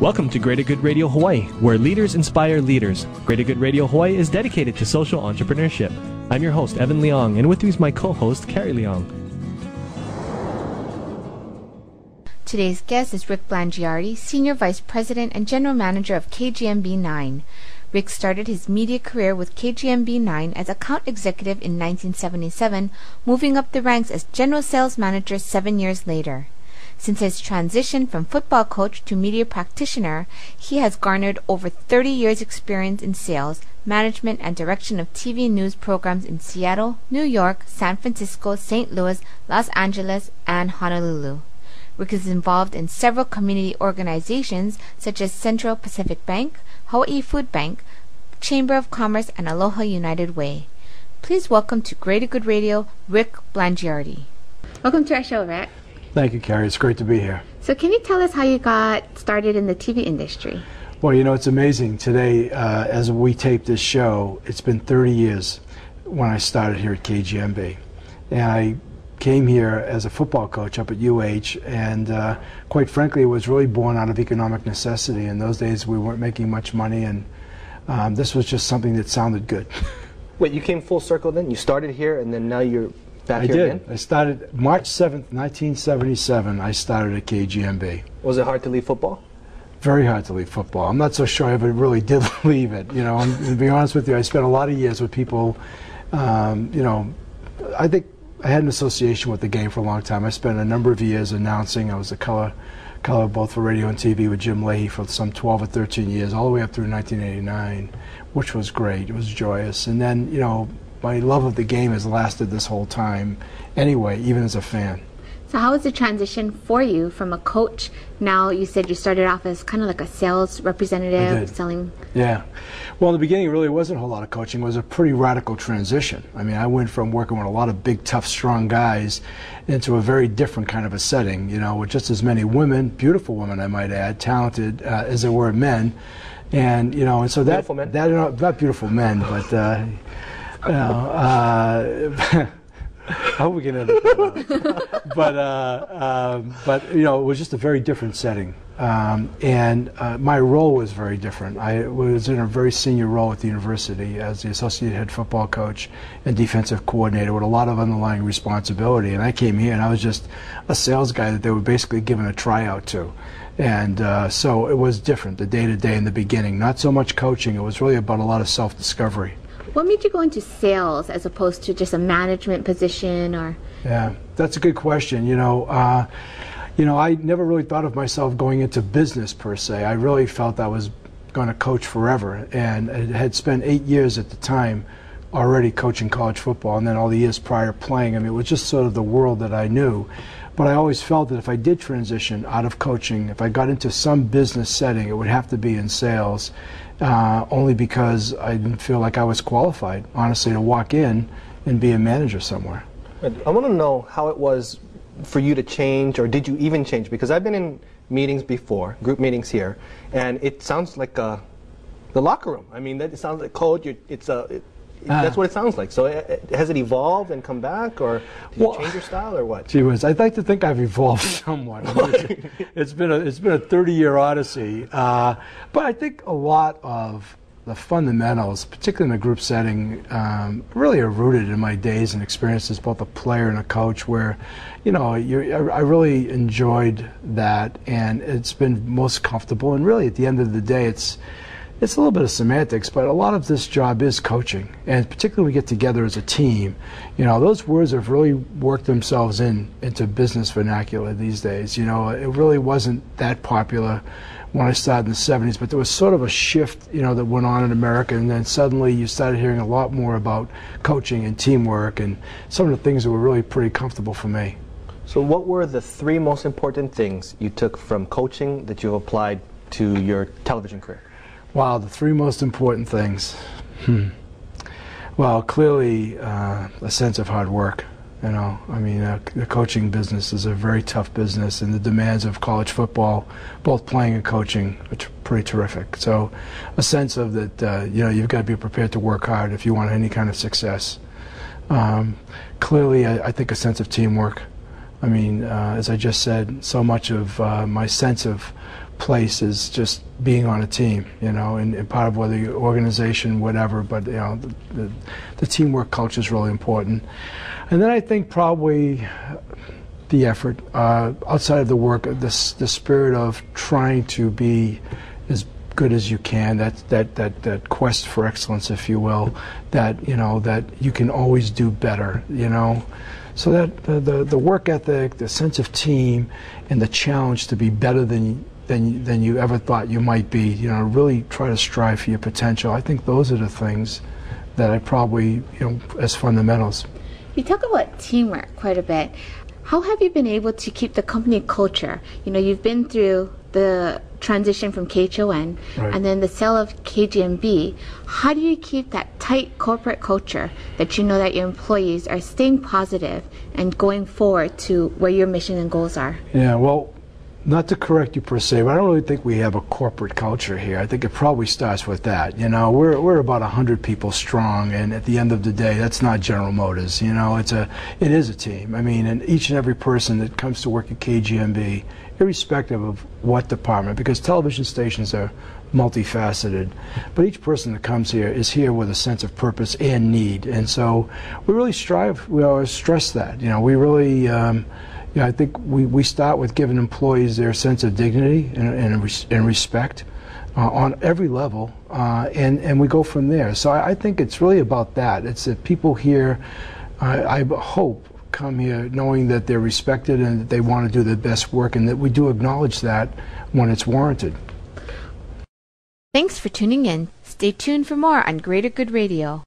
Welcome to Greater Good Radio Hawaii, where leaders inspire leaders. Greater Good Radio Hawaii is dedicated to social entrepreneurship. I'm your host, Evan Leong, and with me is my co-host, Carrie Leong. Today's guest is Rick Blangiardi, Senior Vice President and General Manager of KGMB9. Rick started his media career with KGMB9 as account executive in 1977, moving up the ranks as General Sales Manager 7 years later. Since his transition from football coach to media practitioner, he has garnered over 30 years' experience in sales, management, and direction of TV news programs in Seattle, New York, San Francisco, St. Louis, Los Angeles, and Honolulu. Rick is involved in several community organizations such as Central Pacific Bank, Hawaii Food Bank, Chamber of Commerce, and Aloha United Way. Please welcome to Greater Good Radio, Rick Blangiardi. Welcome to our show, Rick. Thank you, Carrie. It's great to be here. So can you tell us how you got started in the TV industry? Well, you know, it's amazing. Today, as we tape this show, it's been 30 years when I started here at KGMB. And I came here as a football coach up at UH, and quite frankly, it was really born out of economic necessity. In those days, we weren't making much money, and this was just something that sounded good. Wait, you came full circle then? You started here, and then now you're back here again? I started March 7th, 1977. I started at KGMB. Was it hard to leave football? Very hard to leave football. I'm not so sure I ever really did leave it. You know, to be honest with you, I spent a lot of years with people. You know, I think I had an association with the game for a long time. I spent a number of years announcing. I was a color both for radio and TV with Jim Leahy for some 12 or 13 years, all the way up through 1989, which was great. It was joyous. And then, you know, my love of the game has lasted this whole time anyway, even as a fan. So how was the transition for you from a coach? Now you said you started off as kind of like a sales representative. I did. Selling. Yeah. Well, in the beginning, it really wasn't a whole lot of coaching. It was a pretty radical transition. I mean, I went from working with a lot of big, tough, strong guys into a very different kind of a setting, you know, with just as many women, beautiful women, I might add, talented as there were men. And, you know, and so that, beautiful men? Not beautiful men, but, you know, I hope we can edit that out. But you know, it was just a very different setting, and my role was very different. I was in a very senior role at the university as the associate head football coach and defensive coordinator with a lot of underlying responsibility. And I came here and I was just a sales guy that they were basically given a tryout to. And so it was different, the day-to-day in the beginning. Not so much coaching, it was really about a lot of self-discovery. What made you go into sales as opposed to just a management position? Or yeah, that's a good question. You know, I never really thought of myself going into business per se. I really felt I was going to coach forever, and I had spent 8 years at the time already coaching college football, and then all the years prior playing. I mean, it was just sort of the world that I knew. But I always felt that if I did transition out of coaching, if I got into some business setting, it would have to be in sales. Only because I didn't feel like I was qualified, honestly, to walk in and be a manager somewhere. I want to know how it was for you to change, or did you even change? Because I've been in meetings before, group meetings here, and it sounds like the locker room. I mean, that sounds like code. That's what it sounds like. So has it evolved and come back, or did you change your style, or what? Gee whiz, I'd like to think I've evolved somewhat. I mean, it's been a 30-year odyssey, but I think a lot of the fundamentals, particularly in a group setting, really are rooted in my days and experiences, both a player and a coach, where, you know, I really enjoyed that, and it's been most comfortable. And really, at the end of the day, it's a little bit of semantics, but a lot of this job is coaching, and particularly when we get together as a team, you know, those words have really worked themselves into business vernacular these days. You know, it really wasn't that popular when I started in the 70s, but there was sort of a shift, you know, that went on in America, and then suddenly you started hearing a lot more about coaching and teamwork and some of the things that were really pretty comfortable for me. So what were the 3 most important things you took from coaching that you've applied to your television career? Wow, the 3 most important things. Well, clearly a sense of hard work. You know, I mean, the coaching business is a very tough business, and the demands of college football, both playing and coaching, are pretty terrific. So a sense of that, you know, you've got to be prepared to work hard if you want any kind of success. Clearly, I think a sense of teamwork. I mean, as I just said, so much of my sense of place is just being on a team, you know, and part of whether your organization, whatever, but you know, the teamwork culture is really important. And then I think probably the effort outside of the work, the spirit of trying to be as good as you can, that quest for excellence, if you will, that, you know, that you can always do better, you know. So that the work ethic, the sense of team, and the challenge to be better than you ever thought you might be, you know, really try to strive for your potential. I think those are the things that I probably, you know, as fundamentals. You talk about teamwork quite a bit. How have you been able to keep the company culture? You know, you've been through the transition from KHON Right. and then the sale of KGMB. How do you keep that tight corporate culture that you know that your employees are staying positive and going forward to where your mission and goals are? Yeah, well, not to correct you per se, but I don't really think we have a corporate culture here. I think it probably starts with that. You know, we're about 100 people strong, and at the end of the day, that's not General Motors. You know, it is a team. I mean, and each and every person that comes to work at KGMB, irrespective of what department, because television stations are multifaceted, but each person that comes here is here with a sense of purpose and need, and so we really strive. We always stress that. You know, we really. Yeah, I think we start with giving employees their sense of dignity and respect on every level, and we go from there. So I think it's really about that. It's that people here, I hope, come here knowing that they're respected and that they want to do their best work, and that we do acknowledge that when it's warranted. Thanks for tuning in. Stay tuned for more on Greater Good Radio.